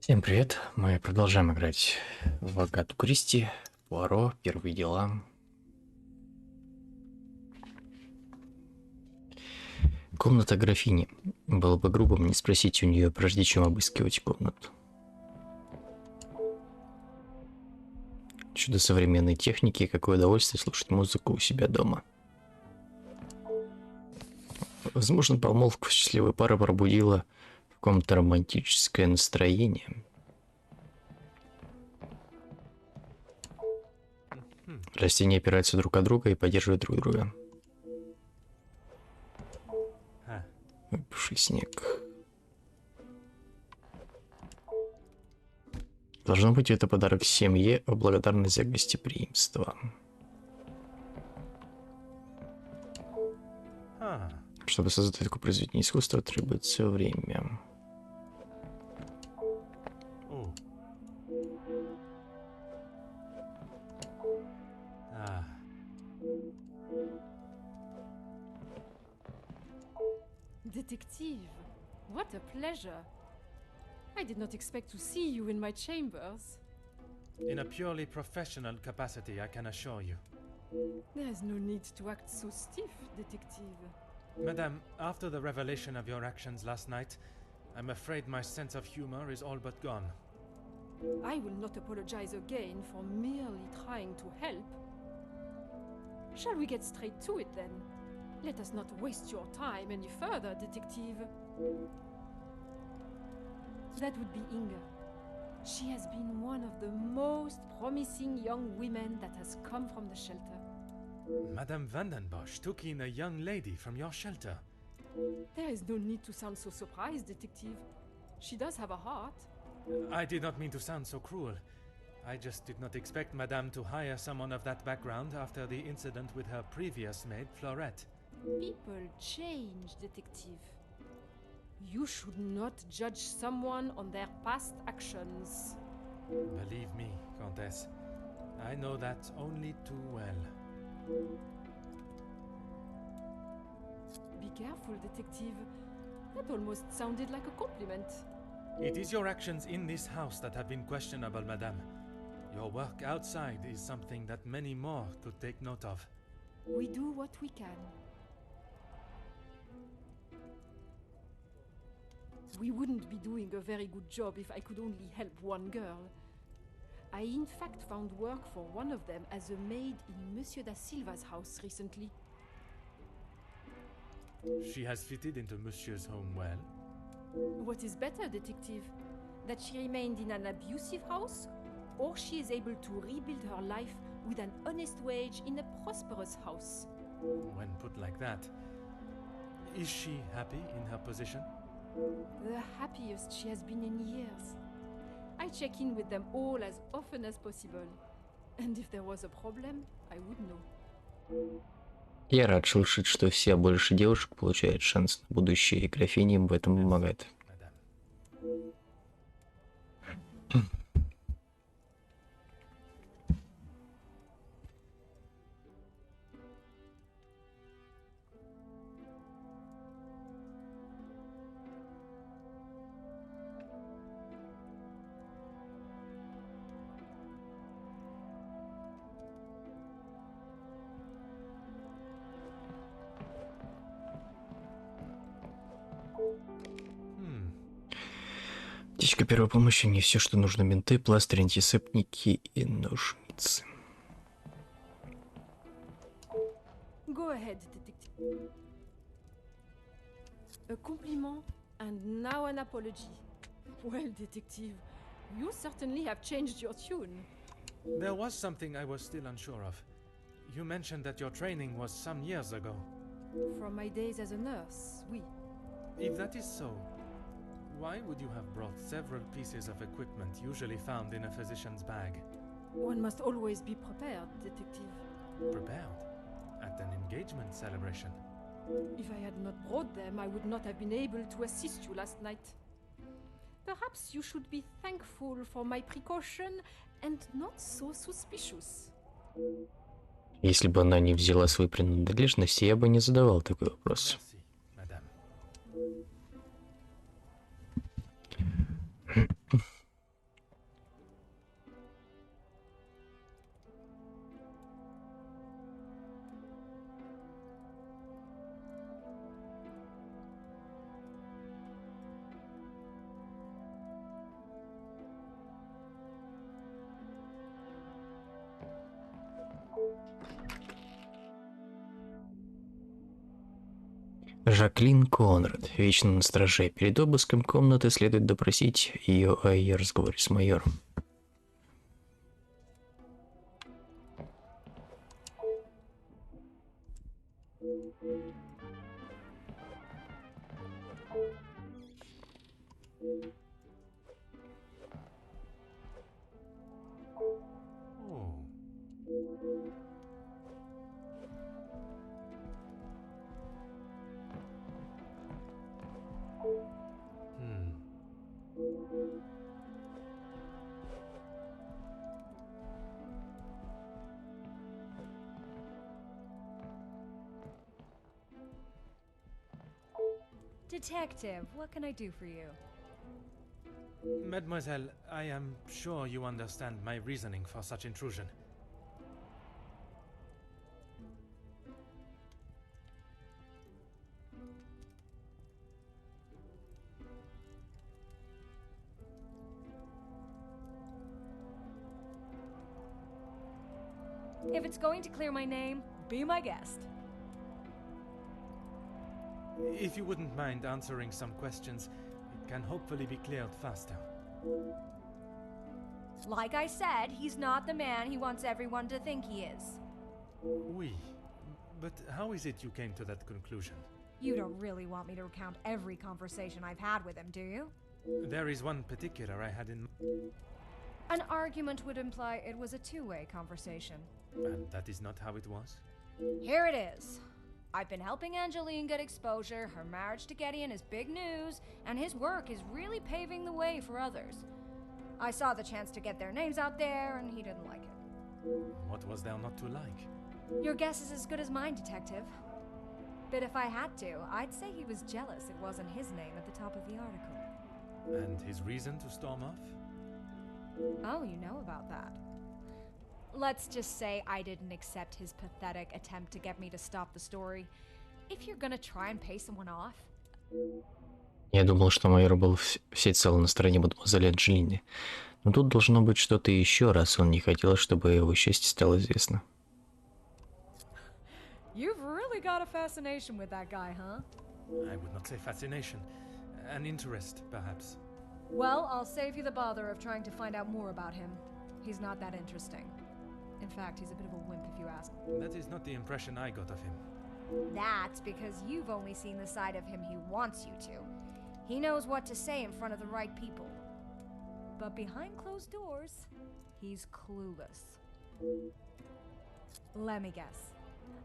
Всем привет! Мы продолжаем играть в Агату Кристи, Пуаро, первые дела. Комната графини. Было бы грубо не спросить у нее, прежде чем обыскивать комнату. Чудо современной техники, какое удовольствие слушать музыку у себя дома. Возможно, помолвка счастливой пары пробудила в каком-то романтическое настроение. Растения опираются друг от друга и поддерживают друг друга. Выпавший снег. Должно быть, это подарок семье в благодарность за гостеприимство. Чтобы создать такое произведение искусства, требуется время. Detective, what a pleasure. I did not expect to see you in my chambers. In a purely professional capacity, I can assure you. There is no need to act so stiff, Detective. Madame, after the revelation of your actions last night, I'm afraid my sense of humor is all but gone. I will not apologize again for merely trying to help. Shall we get straight to it then? Let us not waste your time any further, Detective. That would be Inga. She has been one of the most promising young women that has come from the shelter. Madame Vandenbosch took in a young lady from your shelter. There is no need to sound so surprised, Detective. She does have a heart. I did not mean to sound so cruel. I just did not expect Madame to hire someone of that background after the incident with her previous maid, Florette. People change, Detective. You should not judge someone on their past actions. Believe me, Countess, I know that only too well. Be careful, Detective. That almost sounded like a compliment. It is your actions in this house that have been questionable, Madame. Your work outside is something that many more could take note of. We do what we can. We wouldn't be doing a very good job if I could only help one girl. I in fact found work for one of them as a maid in Monsieur da Silva's house recently. She has fitted into Monsieur's home well. What is better, Detective? That she remained in an abusive house, or she is able to rebuild her life with an honest wage in a prosperous house? When put like that, is she happy in her position? The happiest she has been in years. I check in with them all as often as possible. And if there was a problem, I would know. Я рад слышать, что все больше девушек получают шанс на будущее, и графиня им в этом помогает. Аптечка первой помощи, не все, что нужно: бинты, пластырь, антисептики и ножницы. Go ahead, Detective. A compliment and now an apology. Well, Detective, you certainly have changed your tune. There was something I was still unsure of. You mentioned that your training was some years ago. From my days as a nurse, oui. If that is so, why would you have brought several pieces of equipment usually found in a physician's bag? One must always be prepared, Detective. Prepared? At an engagement celebration? If I had not brought them, I would not have been able to assist you last night. Perhaps you should be thankful for my precaution and not so suspicious. Если бы она не взяла свои принадлежности, я бы не задавал такой вопрос. Merci, madame. Жаклин Конрад, вечно на страже. Перед обыском комнаты следует допросить ее о ее разговоре с майором. Detective, what can I do for you? Mademoiselle, I am sure you understand my reasoning for such intrusion. If it's going to clear my name, be my guest. If you wouldn't mind answering some questions, it can hopefully be cleared faster. Like I said, he's not the man he wants everyone to think he is. Oui, but how is it you came to that conclusion? You don't really want me to recount every conversation I've had with him, do you? There is one particular I had in... An argument would imply it was a two-way conversation. And that is not how it was? Here it is. I've been helping Angeline get exposure, her marriage to Gideon is big news, and his work is really paving the way for others. I saw the chance to get their names out there, and he didn't like it. What was there not to like? Your guess is as good as mine, Detective. But if I had to, I'd say he was jealous it wasn't his name at the top of the article. And his reason to storm off? Oh, you know about that. Let's just say I didn't accept his pathetic attempt to get me to stop the story. If you're gonna try and pay someone off... Я думал, что майор был всецело на стороне мадемуазели Анджелины. Но тут должно быть что-то еще, раз он не хотел, чтобы его счастье стало известно. You've really got a fascination with that guy, huh? I would not say fascination. An interest, perhaps. Well, I'll save you the bother of trying to find out more about him. He's not that interesting. In fact, he's a bit of a wimp if you ask. That is not the impression I got of him. That's because you've only seen the side of him he wants you to. He knows what to say in front of the right people. But behind closed doors, he's clueless. Let me guess.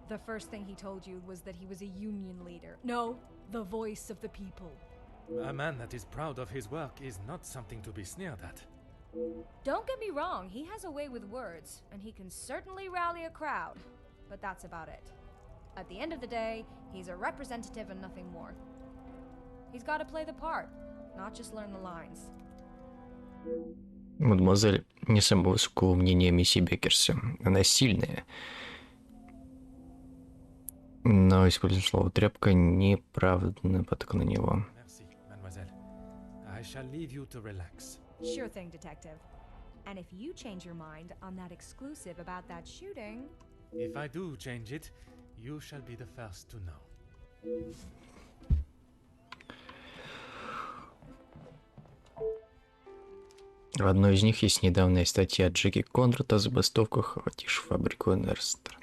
The first thing he told you was that he was a union leader. No, the voice of the people. A man that is proud of his work is not something to be sneered at. Don't get me wrong, he has a way with words, and he can certainly rally a crowd. But that's about it. At the end of the day, he's a representative and nothing more. He's got to play the part, not just learn the lines. Мадемуазель не самого высокого мнения о миссии Беккерсе. Она сильная. Но используем слово «тряпка» неправдный нападок на него. Merci, mademoiselle. I shall leave you to relax. Sure thing, Detective. And if you change your mind on that exclusive about that shooting... If I do change it, you shall be the first to know. В одной из них есть недавняя статья Джеки Конрада о забастовках, охвативших фабрику Энерстер.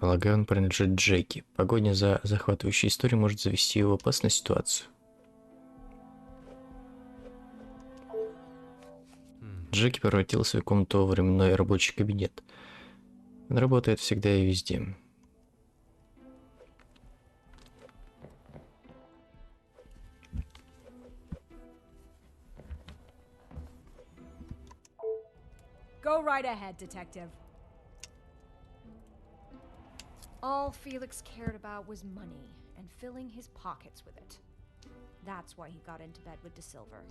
Полагаю, он принадлежит Джеки. Погоня за захватывающей историей может завести его в опасную ситуацию. Джеки превратил свою комнату в временной рабочий кабинет. Он работает всегда и везде. Go right ahead, Detective. All Felix cared about was money and filling his pockets with it. That's why he got into bed with De Silver.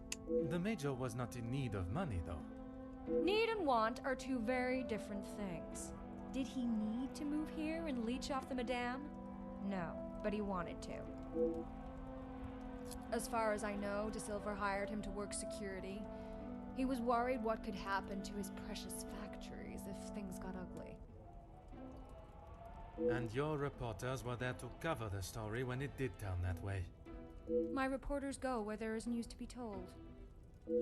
The Major was not in need of money, though. Need and want are two very different things. Did he need to move here and leech off the Madame? No, but he wanted to. As far as I know, De Silver hired him to work security. He was worried what could happen to his precious factories if things got ugly. And your reporters were there to cover the story when it did turn that way. My reporters go where there is news to be told.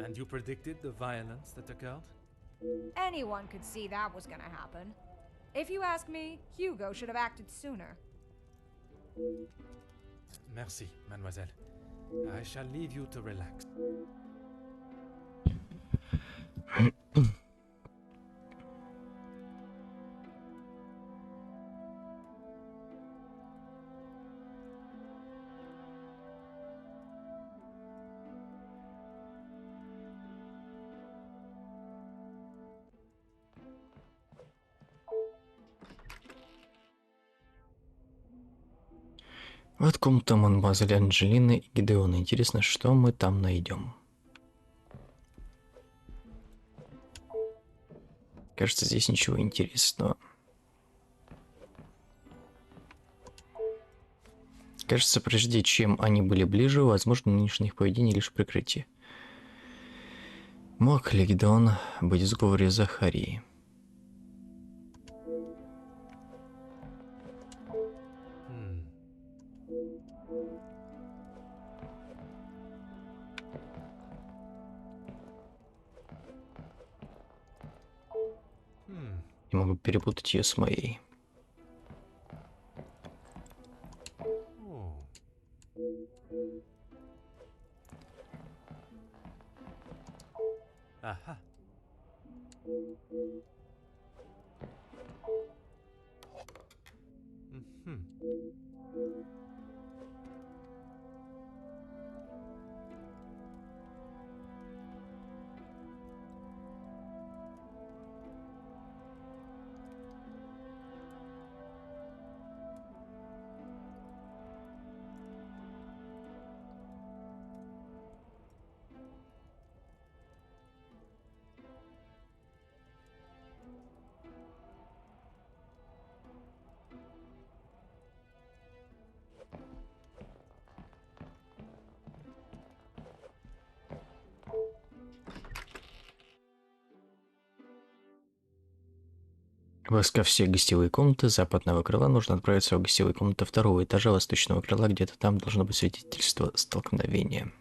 And you predicted the violence that occurred? Anyone could see that was gonna happen. If you ask me, Hugo should have acted sooner. Merci, mademoiselle. I shall leave you to relax. Вот комната мадемуазель Анджелины и Гидеона. Интересно, что мы там найдем. Кажется, здесь ничего интересного. Кажется, прежде чем они были ближе, возможно, нынешнее их поведение лишь прикрытие. Мог ли Гидеон быть в сговоре с Захарией? Я могу перепутать ее с моей. Aha. Обыскав все гостевые комнаты западного крыла, нужно отправиться в гостевые комнаты второго этажа восточного крыла, где-то там должно быть свидетельство столкновения.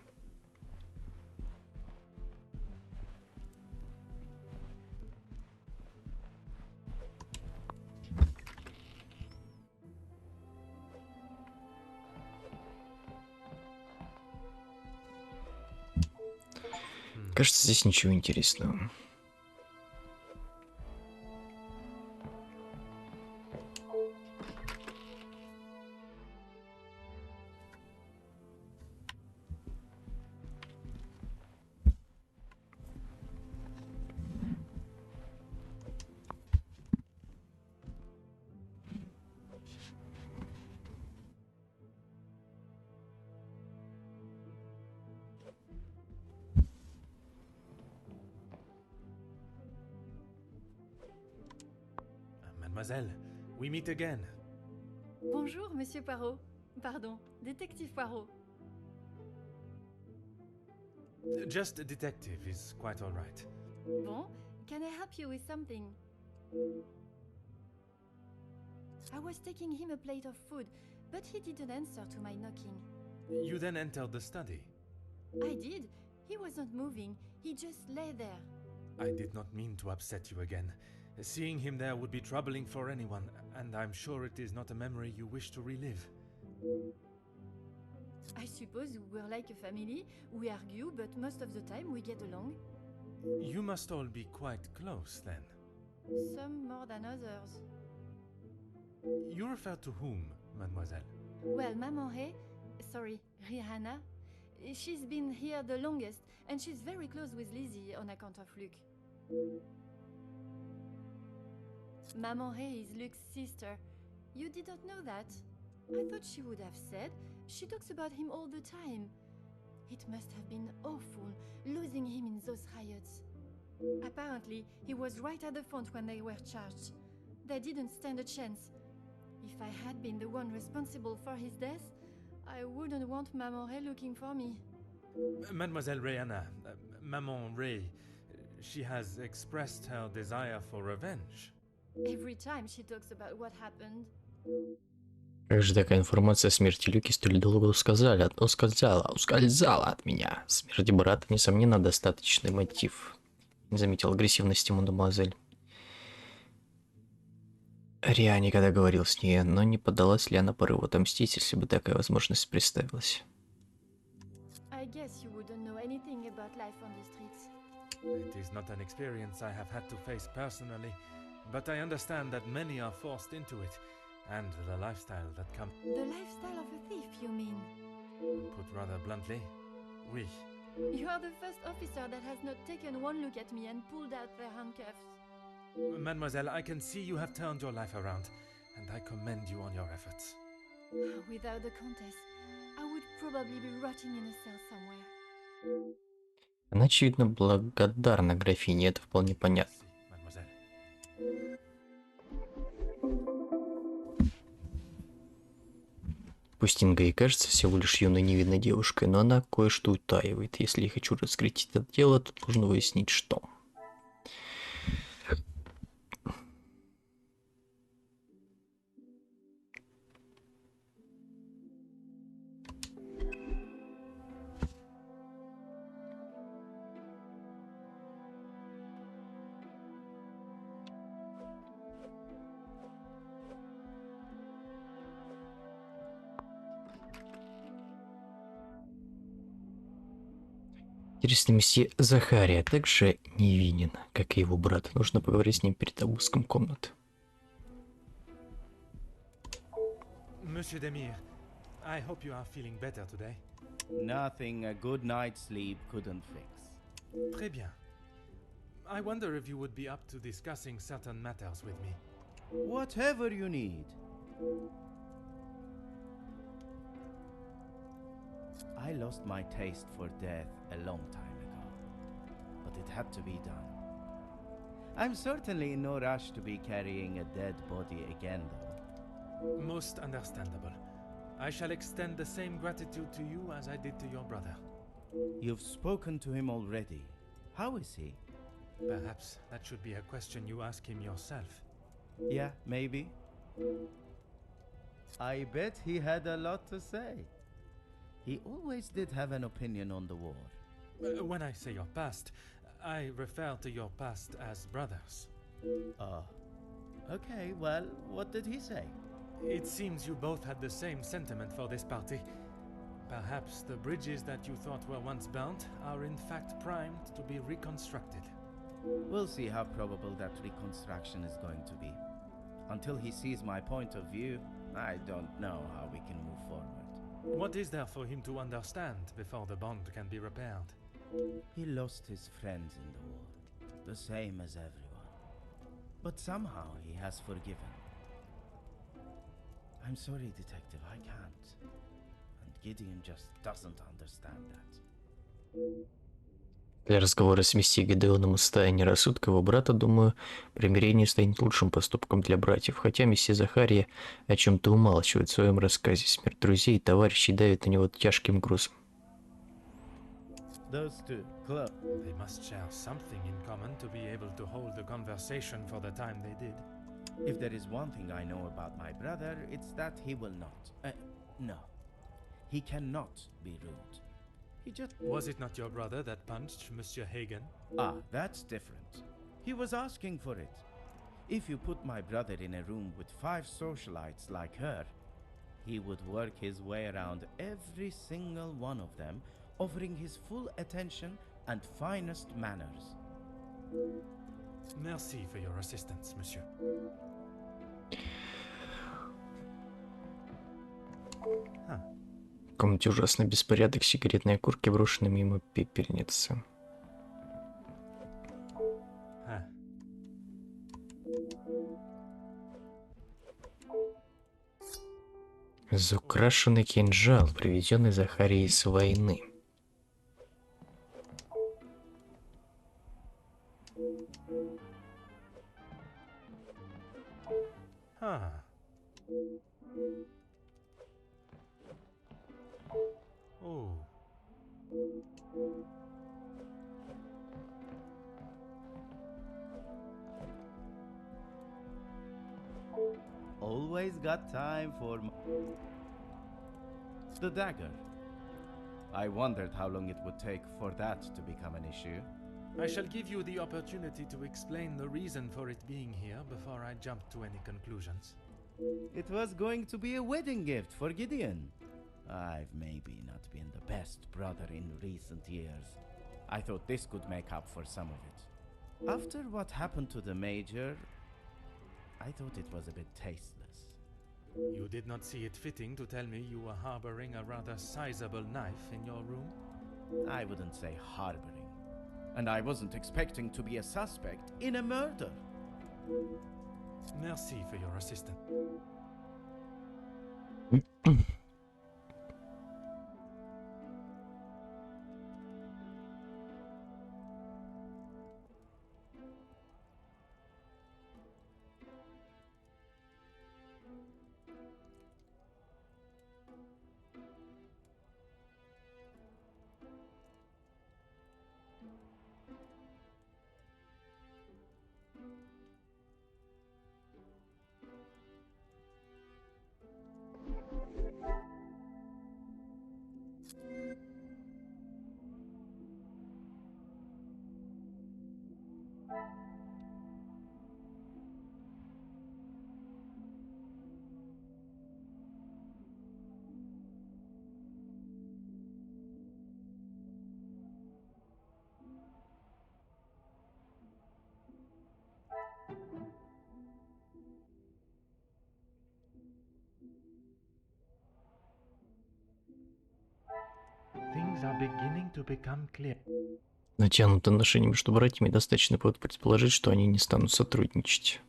Кажется, здесь ничего интересного. Mademoiselle, we meet again. Bonjour, Monsieur Poirot. Pardon, détective Poirot. Just a detective is quite all right. Bon, can I help you with something? I was taking him a plate of food, but he didn't answer to my knocking. You then entered the study. I did. He wasn't moving. He just lay there. I did not mean to upset you again. Seeing him there would be troubling for anyone, and I'm sure it is not a memory you wish to relive. I suppose we're like a family. We argue, but most of the time we get along. You must all be quite close, then. Some more than others. You refer to whom, mademoiselle? Well, Maman Rihanna, she's been here the longest, and she's very close with Lizzie on account of Luc. Maman Ray is Luc's sister. You did not know that? I thought she would have said. She talks about him all the time. It must have been awful, losing him in those riots. Apparently, he was right at the front when they were charged. They didn't stand a chance. If I had been the one responsible for his death, I wouldn't want Maman Ray looking for me. Mademoiselle Rihanna, Maman Ray, she has expressed her desire for revenge. Every time she talks about what happened. Как же такая информация о смерти Люки столь долго ускользала от меня? Смерть брата, несомненно, достаточный мотив. Не заметил агрессивности мадемуазель. Риа никогда говорил с ней, но не поддалась ли она порыву отомстить, если бы такая возможность представилась? I guess you wouldn't know anything about life on the streets. It is not an experience I have had to face personally, but I understand that many are forced into it, and the lifestyle that comes. The lifestyle of a thief, you mean? Put rather bluntly, oui. You are the first officer that has not taken one look at me and pulled out their handcuffs. Mademoiselle, I can see you have turned your life around, and I commend you on your efforts. Without the Countess, I would probably be rotting in a cell somewhere. Она, очевидно, благодарна графине, это вполне понятно. Mademoiselle. Пусть Инга и кажется всего лишь юной невинной девушкой, но она кое-что утаивает. Если я хочу раскрыть это дело, то нужно выяснить, что. Интересно, месье Захария также невинен, как и его брат. Нужно поговорить с ним перед обыском комнаты. Monsieur Demir, I hope you are feeling better today. Nothing a good night's sleep couldn't fix. Très bien. I wonder if you would be up to discussing certain matters with me. Whatever you need. I lost my taste for death a long time ago, but it had to be done. I'm certainly in no rush to be carrying a dead body again, though. Most understandable. I shall extend the same gratitude to you as I did to your brother. You've spoken to him already. How is he? Perhaps that should be a question you ask him yourself. Yeah, maybe. I bet he had a lot to say. He always did have an opinion on the war. When I say your past, I refer to your past as brothers. Oh. Okay, well, what did he say? It seems you both had the same sentiment for this party. Perhaps the bridges that you thought were once burnt are in fact primed to be reconstructed. We'll see how probable that reconstruction is going to be. Until he sees my point of view, I don't know how we can move forward. What is there for him to understand before the bond can be repaired? He lost his friends in the war, the same as everyone. But somehow he has forgiven. I'm sorry, Detective, I can't. And Gideon just doesn't understand that. Для разговора с месье Гидеоном о состоянии рассудка его брата, думаю, примирение станет лучшим поступком для братьев, хотя месье Захария о чем-то умалчивает в своем рассказе. Смерть друзей и товарищей давит на него тяжким грузом. Those two, close. They must share something in common to be able to hold the conversation for the time they did. If there is one thing I know about my brother, it's that he will not. No. He cannot be rude. He just... Was it not your brother that punched Monsieur Hagen? Ah, that's different. He was asking for it. If you put my brother in a room with 5 socialites like her, he would work his way around every single one of them, offering his full attention and finest manners. Merci for your assistance, monsieur. В комнате ужасный беспорядок, сигаретные окурки брошены мимо пепельницы. Изукрашенный кинжал, привезенный Захарией с войны. Oh. Always always got time for the dagger. I wondered how long it would take for that to become an issue. I shall give you the opportunity to explain the reason for it being here before I jump to any conclusions. It was going to be a wedding gift for Gideon. I've maybe not been the best brother in recent years. I thought this could make up for some of it. After what happened to the Major, I thought it was a bit tasteless. You did not see it fitting to tell me you were harboring a rather sizable knife in your room? I wouldn't say harboring. And I wasn't expecting to be a suspect in a murder. Merci for your assistance. Things are beginning to become clear. Натянутые отношения между братьями достаточно повод предположить, что они не станут сотрудничать.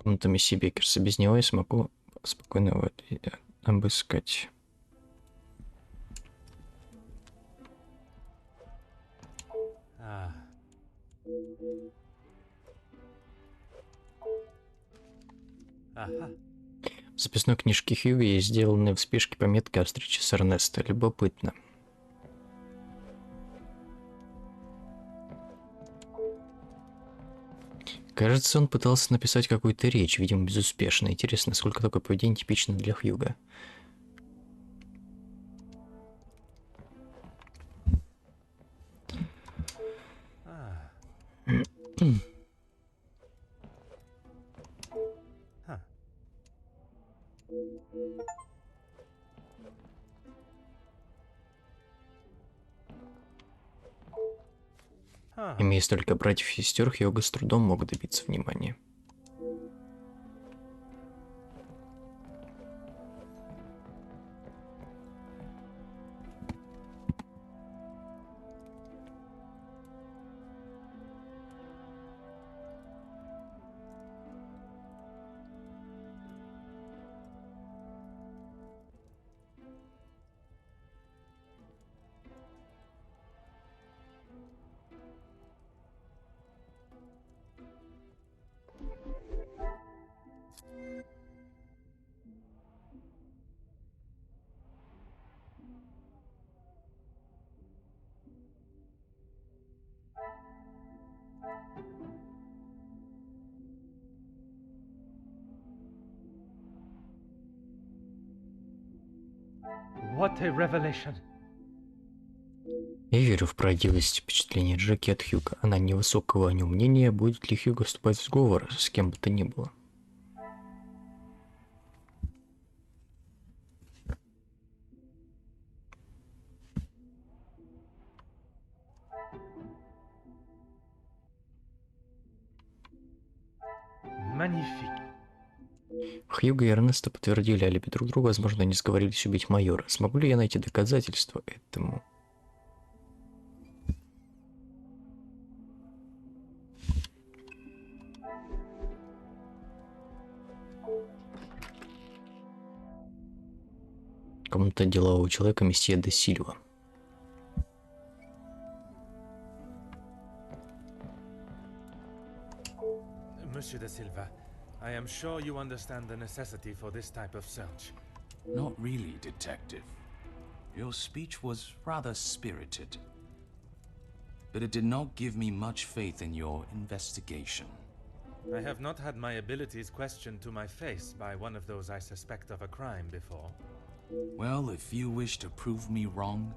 Комната месье Беккерса. Без него я смогу спокойно его обыскать. Ага. В записной книжке Хьюга есть сделанные в спешке пометки о встрече с Эрнесто. Любопытно. Кажется, он пытался написать какую-то речь, видимо, безуспешно. Интересно, насколько такое поведение типично для Хьюга. Имея столько братьев и сестер, Хьюго с трудом мог добиться внимания. What a revelation. Я верю в правдивость впечатления Джеки от Хьюга. Она невысокого о нем мнения, будет ли Хьюго вступать в сговор с кем бы то ни было. Magnifique. Хьюго и Эрнесто подтвердили алиби друг другу, возможно, они сговорились убить майора. Смогу ли я найти доказательства этому? комната делового человека месье де Сильва. Monsieur de Silva, I am sure you understand the necessity for this type of search. Not really, Detective. Your speech was rather spirited. But it did not give me much faith in your investigation. I have not had my abilities questioned to my face by one of those I suspect of a crime before. Well, if you wish to prove me wrong,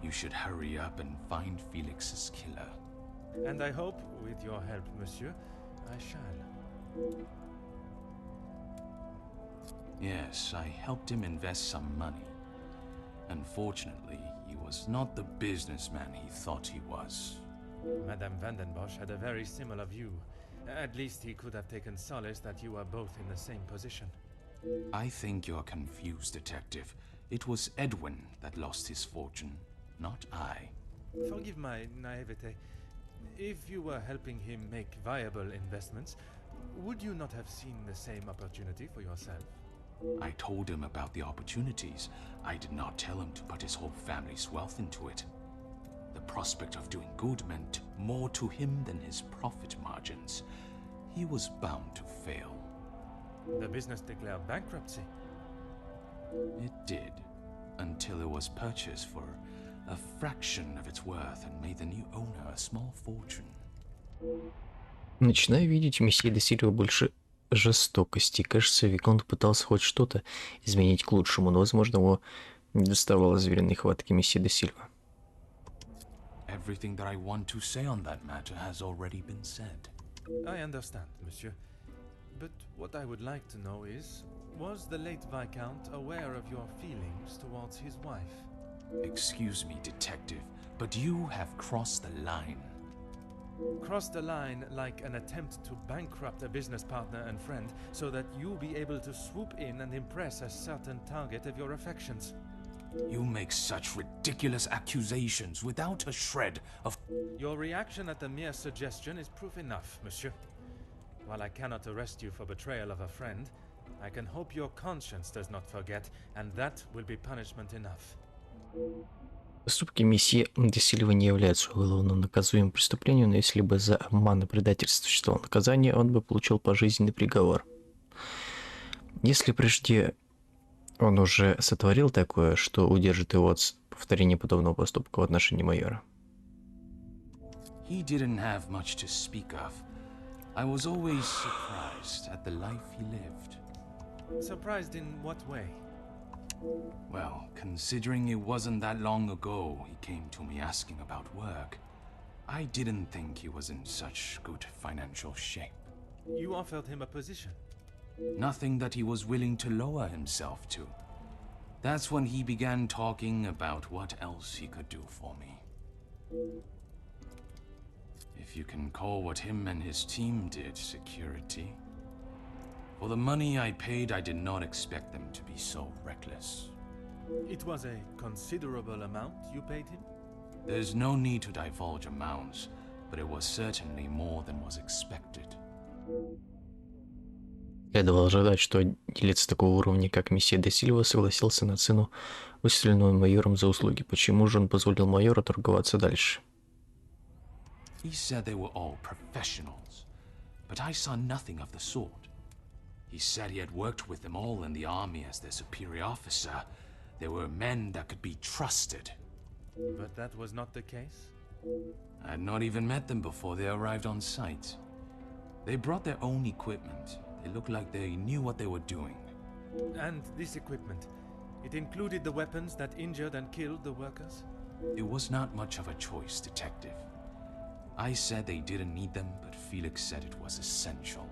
you should hurry up and find Felix's killer. And I hope, with your help, monsieur, I shall. Yes, I helped him invest some money. Unfortunately, he was not the businessman he thought he was. Madame Vandenbosch had a very similar view. At least he could have taken solace that you are both in the same position. I think you're confused, Detective. It was Edwin that lost his fortune, not I. Forgive my naivete. If you were helping him make viable investments, would you not have seen the same opportunity for yourself? I told him about the opportunities. I did not tell him to put his whole family's wealth into it. The prospect of doing good meant more to him than his profit margins. He was bound to fail. The business declared bankruptcy. It did, until it was purchased for a fraction of its worth and made the new owner a small fortune. Начинаю видеть в месье де Сильва больше жестокости. Кажется, Виконт пытался хоть что-то изменить к лучшему, но, возможно, его не доставало звериной хватки месье де Сильва. Everything that I want to say on that matter has already been said. I understand, monsieur. But what I would like to know is, was the late Viscount aware of your feelings towards his wife? Excuse me, Detective, but you have crossed the line. Crossed the line like an attempt to bankrupt a business partner and friend so that you'll be able to swoop in and impress a certain target of your affections. You make such ridiculous accusations without a shred of... Your reaction at the mere suggestion is proof enough, monsieur. While I cannot arrest you for betrayal of a friend, I can hope your conscience does not forget, and that will be punishment enough. Поступки месье де Сильва не являются уголовно наказуемым преступлением, но если бы за обман и предательство существовало наказание, он бы получил пожизненный приговор. Если прежде он уже сотворил такое, что удержит его от повторения подобного поступка в отношении майора. He didn't have much to speak of. I was always surprised at the life he lived. Surprised in what way? Well, considering it wasn't that long ago he came to me asking about work, I didn't think he was in such good financial shape. You offered him a position. Nothing that he was willing to lower himself to. That's when he began talking about what else he could do for me. If you can call what him and his team did security. For the money I paid, I did not expect them to be so reckless. It was a considerable amount you paid him? There's no need to divulge amounts, but it was certainly more than was expected. Следовало ожидать, что делец такого уровня, как месье де Сильва, согласился на цену, выставленную майором за услуги. Почему же он позволил майору торговаться дальше? He said they were all professionals, but I saw nothing of the sort. He said he had worked with them all in the army as their superior officer. They were men that could be trusted. But that was not the case? I had not even met them before they arrived on site. They brought their own equipment. They looked like they knew what they were doing. And this equipment, it included the weapons that injured and killed the workers? It was not much of a choice, Detective. I said they didn't need them, but Felix said it was essential.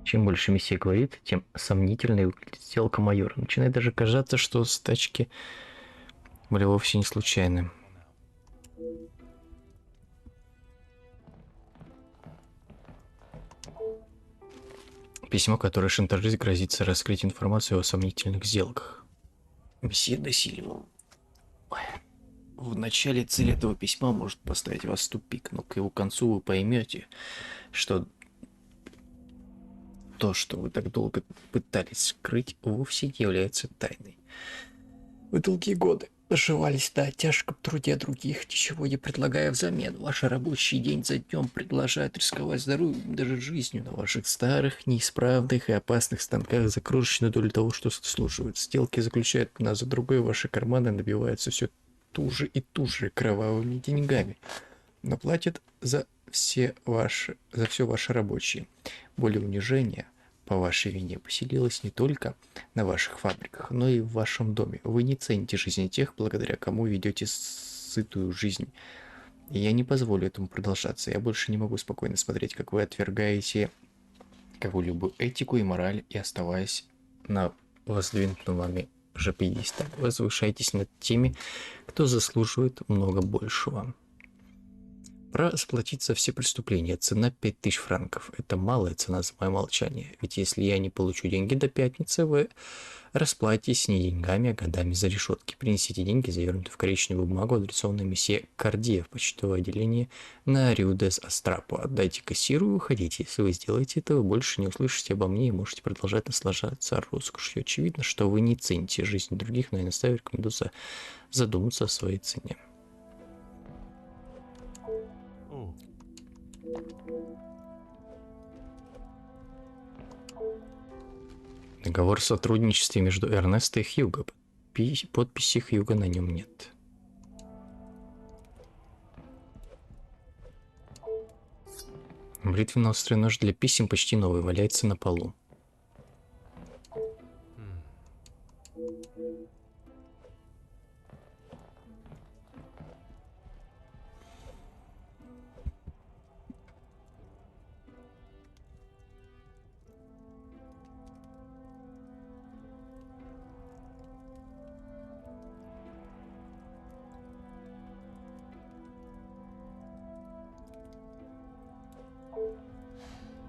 Чем больше месье говорит, тем сомнительнее выглядит сделка майора. Начинает даже казаться, что стачки были вовсе не случайны. Письмо, которое шантажист грозится раскрыть информацию о сомнительных сделках. Месье де Сильва. В начале цель этого письма может поставить вас в тупик, но к его концу вы поймете, что то, что вы так долго пытались скрыть, вовсе не является тайной. Вы долгие годы наживались на тяжком труде других, ничего не предлагая взамен. Ваш рабочий день за днем продолжает рисковать здоровьем, даже жизнью на ваших старых, неисправных и опасных станках за крошечную долю того, что заслуживают. Сделки заключают одна за другой, ваши карманы набиваются все туже и туже кровавыми деньгами, но платят за все ваши рабочие. Боль и унижение по вашей вине поселилась не только на ваших фабриках, но и в вашем доме. Вы не цените жизни тех, благодаря кому ведете сытую жизнь. И я не позволю этому продолжаться. Я больше не могу спокойно смотреть, как вы отвергаете какую-либо этику и мораль, и оставаясь на воздвинутом вами же пьедестале, возвышайтесь над теми, кто заслуживает много большего. Расплатить за все преступления. Цена 5000 франков. Это малая цена за мое молчание. Ведь если я не получу деньги до пятницы, вы расплатитесь не деньгами, а годами за решетки. Принесите деньги, завернутые в коричневую бумагу, адресованную месье Кардье в почтовое отделение на Рю-дес-Астрапо. Отдайте кассиру и уходите. Если вы сделаете это, вы больше не услышите обо мне и можете продолжать наслаждаться роскошью. Очевидно, что вы не цените жизнь других, но я наставлю рекомендую задуматься о своей цене. Договор о сотрудничестве между Эрнесто и Хьюго. Подписи Хьюго на нем нет. Бритвенно-острый нож для писем почти новый, валяется на полу.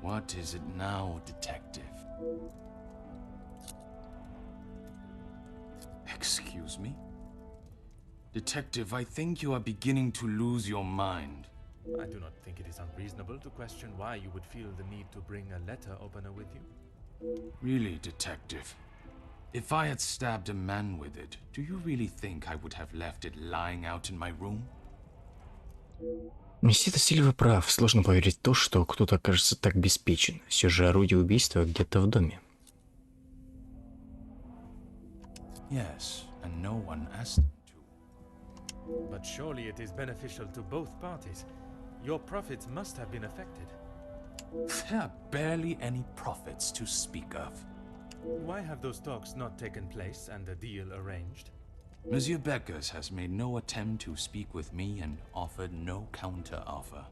What is it now, detective? Excuse me? Detective, I think you are beginning to lose your mind. I do not think it is unreasonable to question why you would feel the need to bring a letter opener with you. Really, detective? If I had stabbed a man with it, do you really think I would have left it lying out in my room? Месье де Сильва прав. Сложно поверить в то, что кто-то окажется так беспечен. Все же орудие убийства где-то в доме. Yes, and no one asked them to. But surely it is beneficial to both parties. Your profits must have been affected. There are barely any profits to speak of. Why have those talks not taken place and a deal arranged? Monsieur Beckers has made no attempt to speak with me and offered no counter-offer.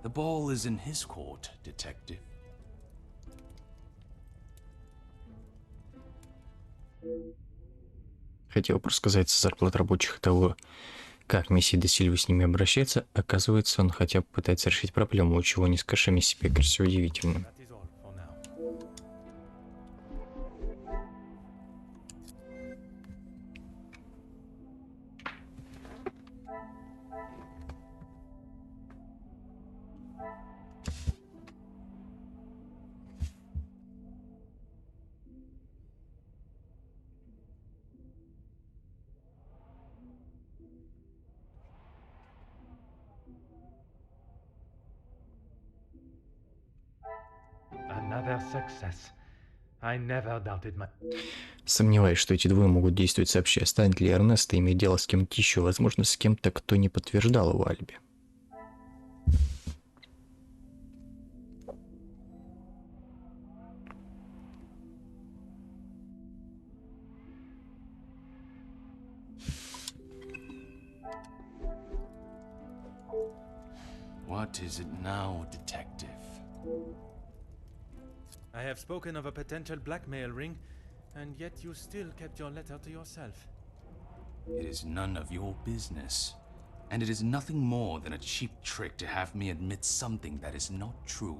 The ball is in his court, detective. Хотел просто сказать зарплат рабочих того, как месье де Сильва с ними обращается, оказывается, он хотя бы пытается решить проблему, чего не скажешь о месье Беккерсе удивительно. Сомневаюсь, что эти двое могут действовать сообща. Станет ли Эрнесто иметь дело с кем-то еще, возможно, с кем-то, кто не подтверждал его алиби. What is it now, detective? I have spoken of a potential blackmail ring, and yet you still kept your letter to yourself. It is none of your business, and it is nothing more than a cheap trick to have me admit something that is not true.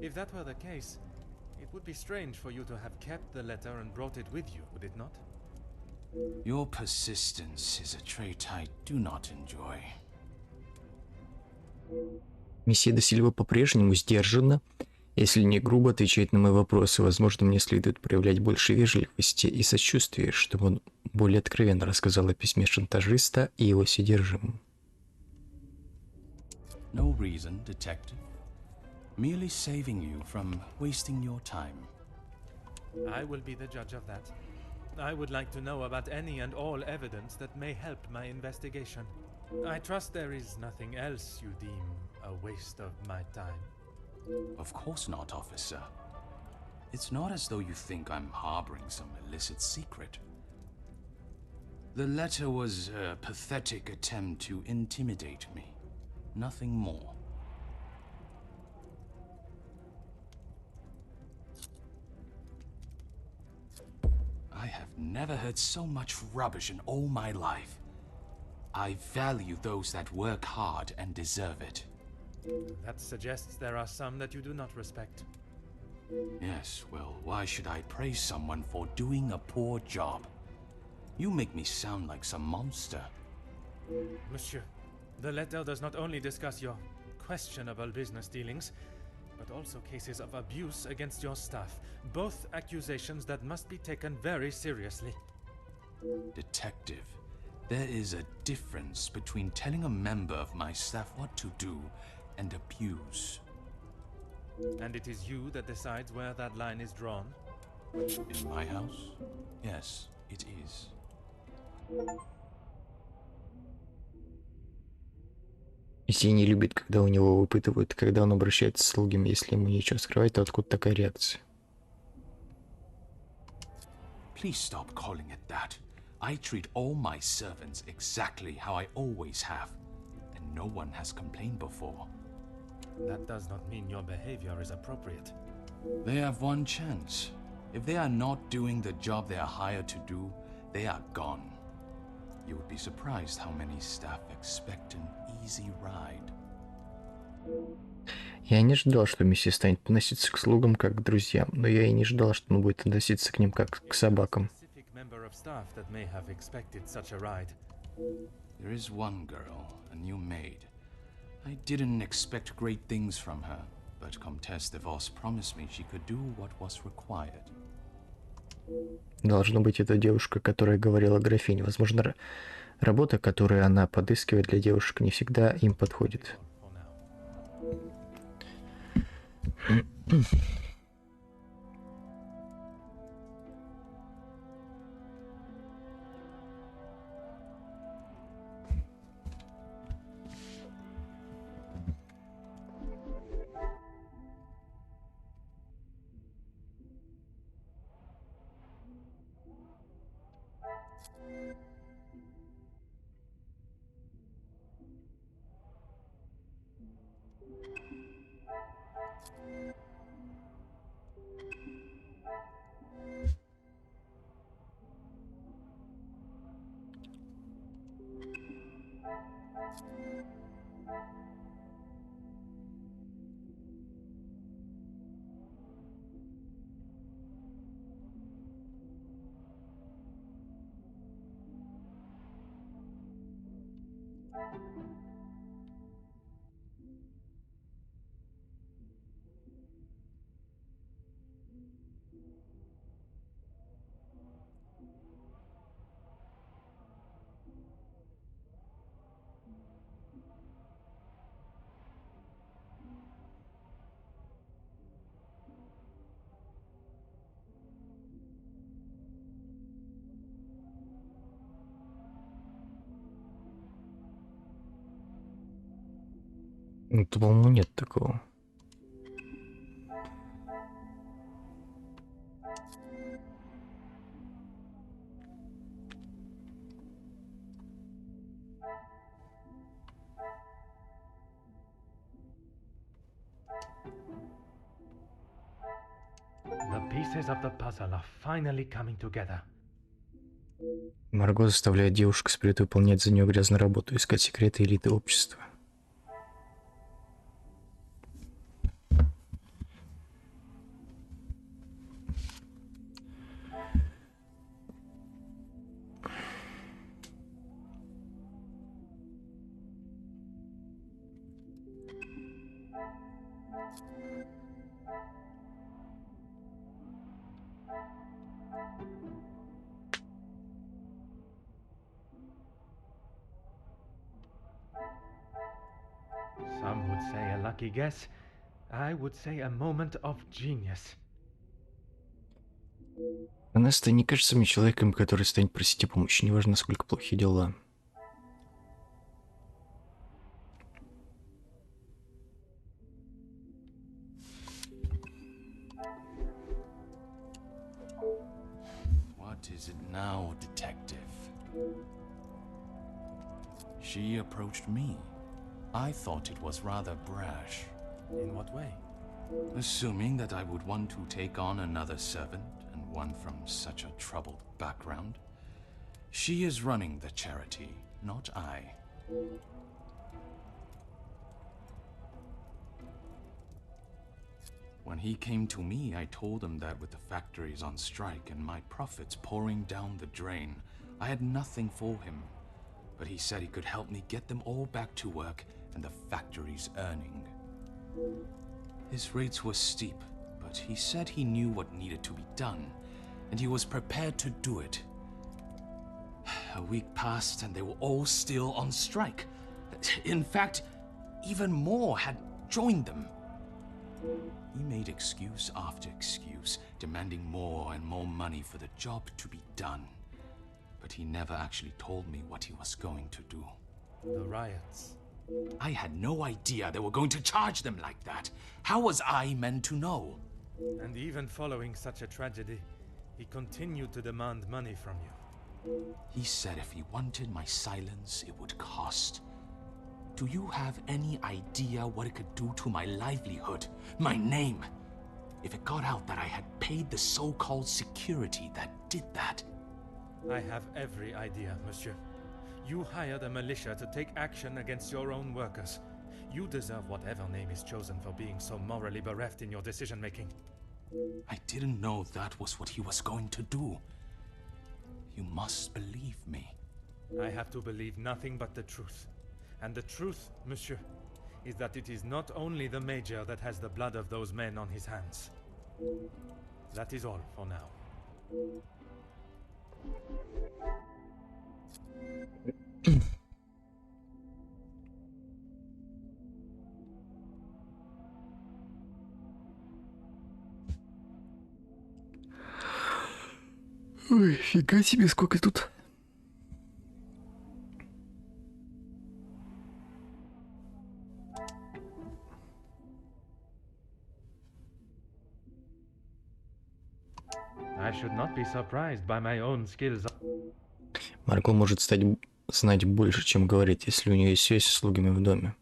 If that were the case, it would be strange for you to have kept the letter and brought it with you, would it not? Your persistence is a trait I do not enjoy. Месье де Сильва по-прежнему сдержанно Если не грубо отвечать на мои вопросы, возможно, мне следует проявлять больше вежливости и сочувствия, чтобы он более откровенно рассказал о письме шантажиста и его содержимом. No reason, detective. Merely saving you from wasting your time. I will be the judge of that. I would like to know about any and all evidence that may help my investigation. I trust there is nothing else you deem a waste of my time. Of course not, officer. It's not as though you think I'm harboring some illicit secret. The letter was a pathetic attempt to intimidate me. Nothing more. I have never heard so much rubbish in all my life. I value those that work hard and deserve it. That suggests there are some that you do not respect. Yes, well, why should I praise someone for doing a poor job? You make me sound like some monster. Monsieur, the letter does not only discuss your questionable business dealings, but also cases of abuse against your staff. Both accusations that must be taken very seriously. Detective, there is a difference between telling a member of my staff what to do and abuse. And it is you that decides where that line is drawn? In my house? Yes, it is. Месье не любит, когда у него выпытывают, когда он обращается с слугами. Если ему нечего скрывать, то откуда такая реакция? Please stop calling it that. I treat all my servants exactly how I always have, and no one has complained before. That does not mean your behavior is appropriate. They have one chance. If they are not doing the job they are hired to do, they are gone. You would be surprised how many staff expect an easy ride. Я не ждал, что месье станет относиться к слугам как к друзьям, но я и не ждал, что он будет относиться к ним как к собакам. There is one girl, a new maid. I didn't expect great things from her, but Comtesse de Vos promised me she could do what was required. Должно быть, это девушка, которая говорила графине. Возможно, работа, которую она подыскивает для девушек, не всегда им подходит. Ну, по-моему, нет такого. The pieces of the puzzle are finally coming together. Марго заставляет девушек с Прет выполнять за нее грязную работу, искать секреты элиты общества. lucky guess, I would say a moment of genius. Анеста не кажется мне человеком, который станет просить о помощи, неважно, насколько плохи дела. What is it now, detective? She approached me. I thought it was rather brash. In what way? Assuming that I would want to take on another servant, and one from such a troubled background. She is running the charity, not I. When he came to me, I told him that with the factories on strike and my profits pouring down the drain, I had nothing for him. But he said he could help me get them all back to work and the factories earning. His rates were steep, but he said he knew what needed to be done, and he was prepared to do it. A week passed and they were all still on strike. In fact, even more had joined them. He made excuse after excuse, demanding more and more money for the job to be done. But he never actually told me what he was going to do. The riots. I had no idea they were going to charge them like that. How was I meant to know? And even following such a tragedy, he continued to demand money from you. He said if he wanted my silence, it would cost. Do you have any idea what it could do to my livelihood, my name? If it got out that I had paid the so-called security that did that. I have every idea, monsieur. You hired a militia to take action against your own workers. You deserve whatever name is chosen for being so morally bereft in your decision-making. I didn't know that was what he was going to do. You must believe me. I have to believe nothing but the truth. And the truth, monsieur, is that it is not only the Major that has the blood of those men on his hands. That is all for now. Ой, фига себе, сколько тут. I should not be surprised by my own skills. Марго может знать больше, чем говорит, если у нее есть связь с слугами в доме.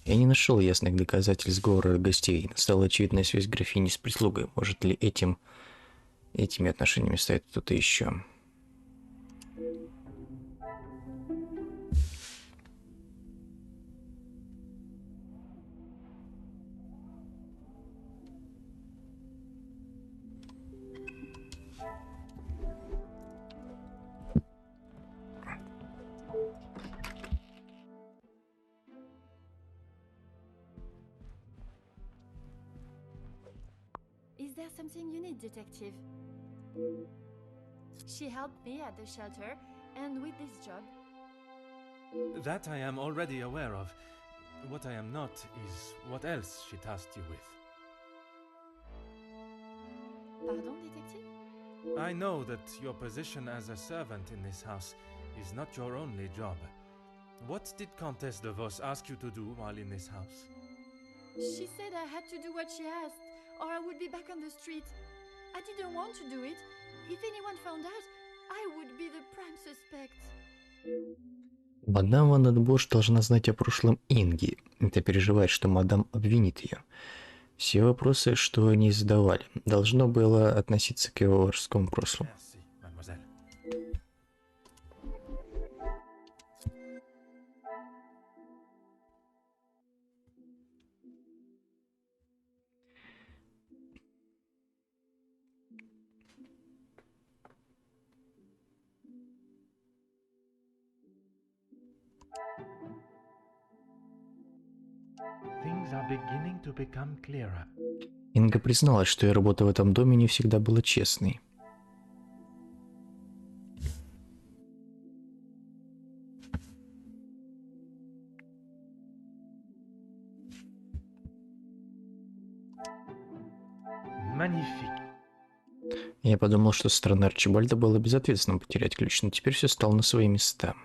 Я не нашел ясных доказательств сговора гостей. Стала очевидная связь графини с прислугой. Может ли этими отношениями стоит кто-то еще? Is there something you need, detective? She helped me at the shelter and with this job. That I am already aware of. What I am not is what else she tasked you with. Pardon, detective? I know that your position as a servant in this house is not your only job. What did Countess de Vos ask you to do while in this house? She said I had to do what she asked, or I would be back on the street. I didn't want to do it. If anyone found out, I would be the prime suspect. Мадам Ван Бош должна знать о прошлом Инги. Это переживает, что мадам обвинит ее. Все вопросы, что они задавали, должно было относиться к его воровскому прошлому. Merci, mademoiselle. Things are beginning to become clearer. Инга призналась, что ее работа в этом доме не всегда была честной. Magnifique. Я подумал, что со стороны Арчибальда было безответственно потерять ключ, но теперь все стало на свои места.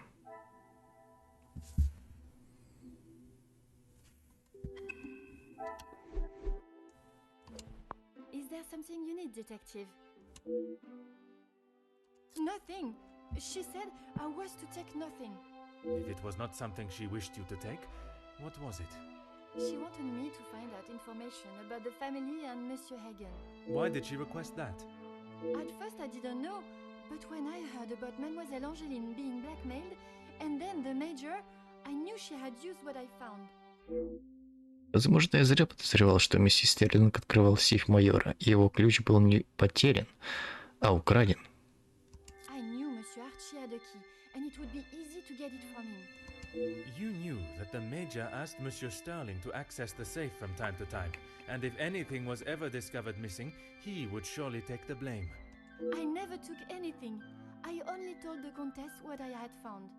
Is there something you need, detective? Nothing. She said I was to take nothing. If it was not something she wished you to take, what was it? She wanted me to find out information about the family and Monsieur Hagen. Why did she request that? At first I didn't know, but when I heard about Mademoiselle Angeline being blackmailed, and then the major, I knew she had used what I found. Возможно, я зря подозревал, что миссис Стерлинг открывал сейф майора, и его ключ был не потерян, а украден. I knew Monsieur Archie had a key, and it would be easy to get it from him. You knew that the Major asked Monsieur Sterling to access the safe from time to time, and if anything was ever discovered missing, he would surely take the blame. I never took anything. I only told the Countess what I had found.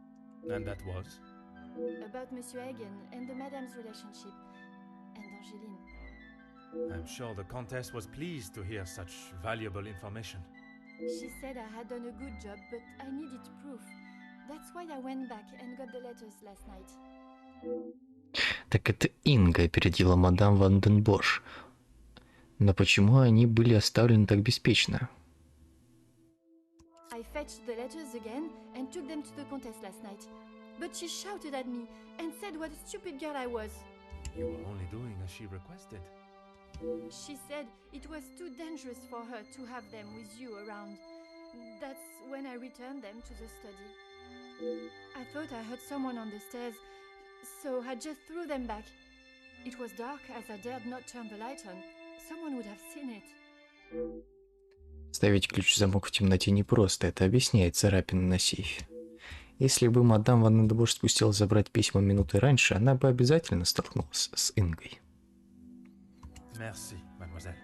And that was? About Monsieur Hagen and the Madame's relationship, and Angeline. I'm sure the Countess was pleased to hear such valuable information. She said I had done a good job, but I needed proof. That's why I went back and got the letters last night. Так это Инга опередила мадам Ванденбош. Но почему они были оставлены так беспечно? I fetched the letters again and took them to the Countess last night. But she shouted at me and said what a stupid girl I was. You were only doing as she requested. She said it was too dangerous for her to have them with you around. That's when I returned them to the study. I thought I heard someone on the stairs, so I just threw them back. It was dark as I dared not turn the light on. Someone would have seen it. Ставить ключ в замок в темноте непросто, это объясняет царапины на сейфе. Если бы мадам Ванденбош спустилась забрать письма минуты раньше, она бы обязательно столкнулась с Ингой. Merci, mademoiselle.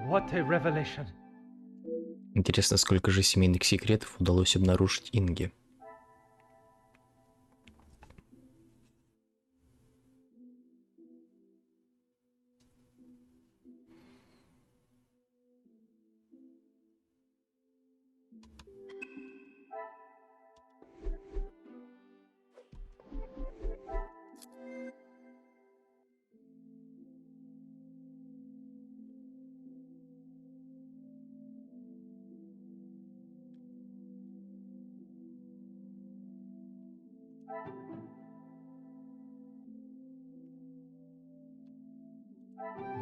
What a revelation! Интересно, сколько же семейных секретов удалось обнаружить Инге.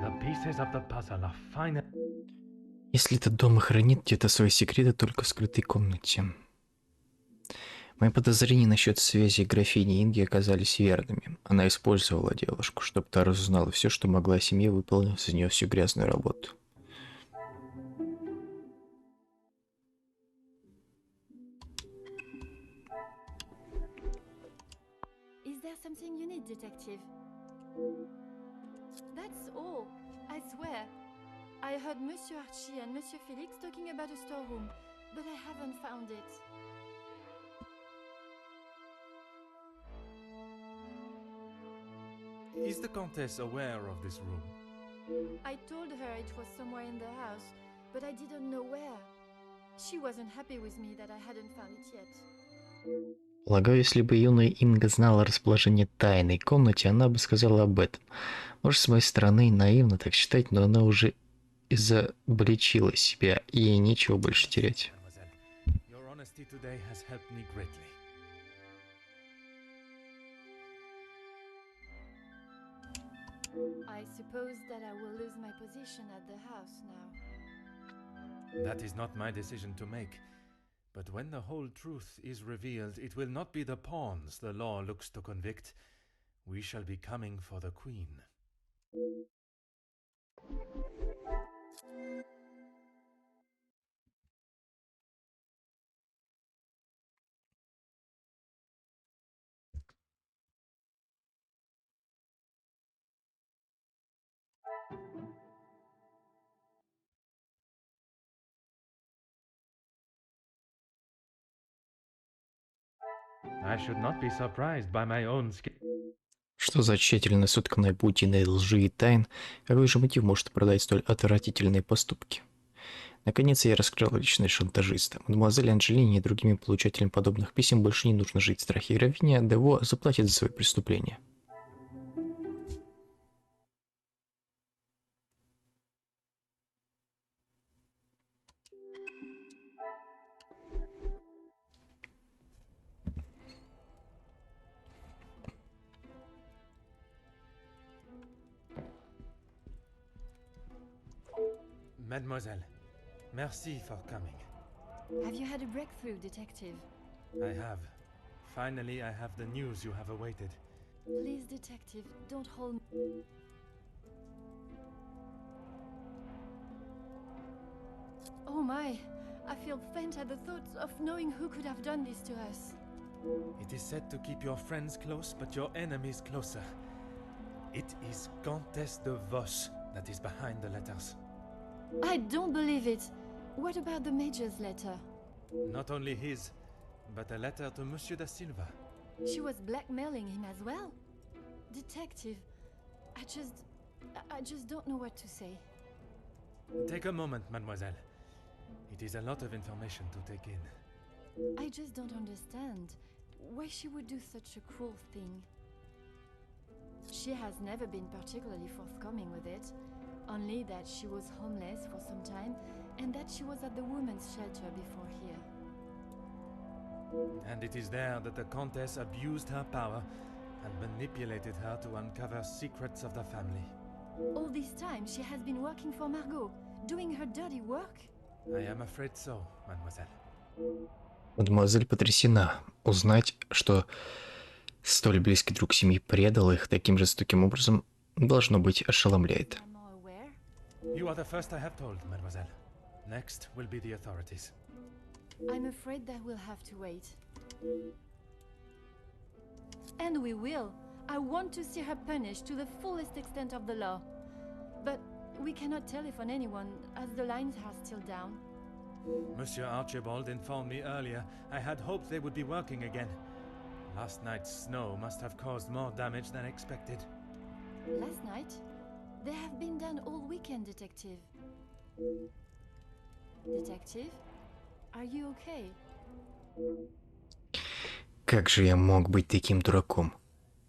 The pieces of the puzzle are fine. Если этот дом и хранит где-то свои секреты только в скрытой комнате. Мои подозрения насчет связи графини Инги оказались верными. Она использовала девушку, чтобы та разузнала все, что могла о семье, выполнив за нее всю грязную работу. Is there something you need, detective? That's all. I swear. I heard Monsieur Archie and Monsieur Felix talking about a storeroom, but I haven't found it. Is the Countess aware of this room? I told her it was somewhere in the house, but I didn't know where. She wasn't happy with me that I hadn't found it yet. Полагаю, если бы юная Инга знала расположение тайной комнаты, она бы сказала об этом. Может, с моей стороны наивно так считать, но она уже изобличила себя, и ей нечего больше терять. Mademoiselle, your honesty today has helped me greatly. I suppose that I will lose my position at the house now. That is not my decision to make. But when the whole truth is revealed, it will not be the pawns the law looks to convict, We shall be coming for the queen. I should not be surprised by my own skill. Что за тщательно сотканная паутина лжи и тайн? Какой же мотив может оправдать столь отвратительные поступки? Наконец я раскрыл личность шантажиста. Мадемуазель Анджелине и другим получателям подобных писем больше не нужно жить в страхе. Графиня Дево заплатит за свои преступления. Mademoiselle, merci for coming. Have you had a breakthrough, detective? I have. Finally, I have the news you have awaited. Please, detective, don't hold me. Oh my, I feel faint at the thought of knowing who could have done this to us. It is said to keep your friends close, but your enemies closer. It is Comtesse de Vos that is behind the letters. I don't believe it. What about the Major's letter? Not only his, but a letter to Monsieur da Silva. She was blackmailing him as well. Detective, I just don't know what to say. Take a moment, mademoiselle. It is a lot of information to take in. I just don't understand why she would do such a cruel thing. She has never been particularly forthcoming with it, only that she was homeless for some time and that she was at the women's shelter before here. And it is there that the Comtesse abused her power and manipulated her to uncover secrets of the family. All this time she has been working for Margot, doing her dirty work? I am afraid so, mademoiselle. Мадемуазель потрясена. Узнать, что столь близкий друг семьи предал их таким жестоким образом, должно быть, ошеломляет. I'm more aware. You are the first I have told, mademoiselle. Next will be the authorities. I'm afraid that we'll have to wait. And we will. I want to see her punished to the fullest extent of the law. But we cannot telephone anyone, as the lines are still down. Monsieur Archibald informed me earlier I had hoped they would be working again. Last night's snow must have caused more damage than expected. Last night? They have been done all weekend, Detective. Detective? Are you okay? Как же я мог быть таким дураком?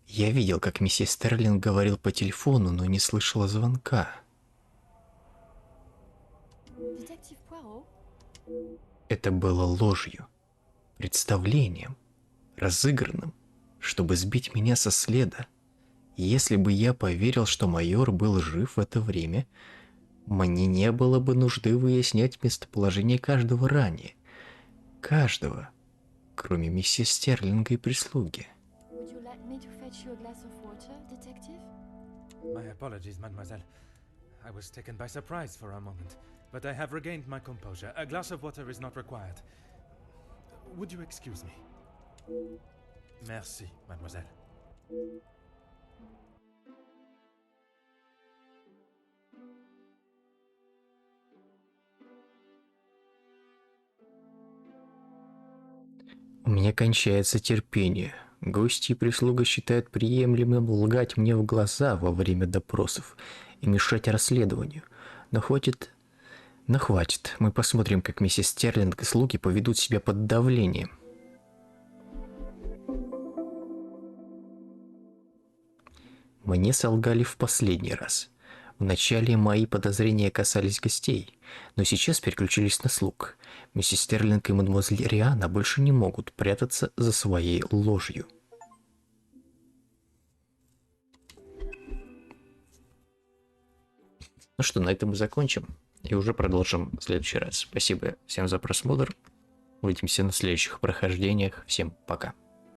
Я видел, как месье Стерлинг говорил по телефону, но не слышала звонка. Detective Poirot? Это было ложью, представлением, разыгранным, чтобы сбить меня со следа. Если бы я поверил, что майор был жив в это время, мне не было бы нужды выяснять местоположение каждого ранее. Каждого, кроме месье Стерлинга и прислуги. Would you like me to fetch you a glass of water, Detective? My apologies, mademoiselle. I was taken by surprise for a moment, but I have regained my composure. A glass of water is not required. Would you excuse me? Merci, mademoiselle. У меня кончается терпение. Гости и прислуга считают приемлемым лгать мне в глаза во время допросов и мешать расследованию. Но хватит. Мы посмотрим, как миссис Стерлинг и слуги поведут себя под давлением. Мне солгали в последний раз. Вначале мои подозрения касались гостей, но сейчас переключились на слуг. Миссис Стерлинг и мадемуазель Риана больше не могут прятаться за своей ложью. Ну что, на этом мы закончим и уже продолжим в следующий раз. Спасибо всем за просмотр. Увидимся на следующих прохождениях. Всем пока.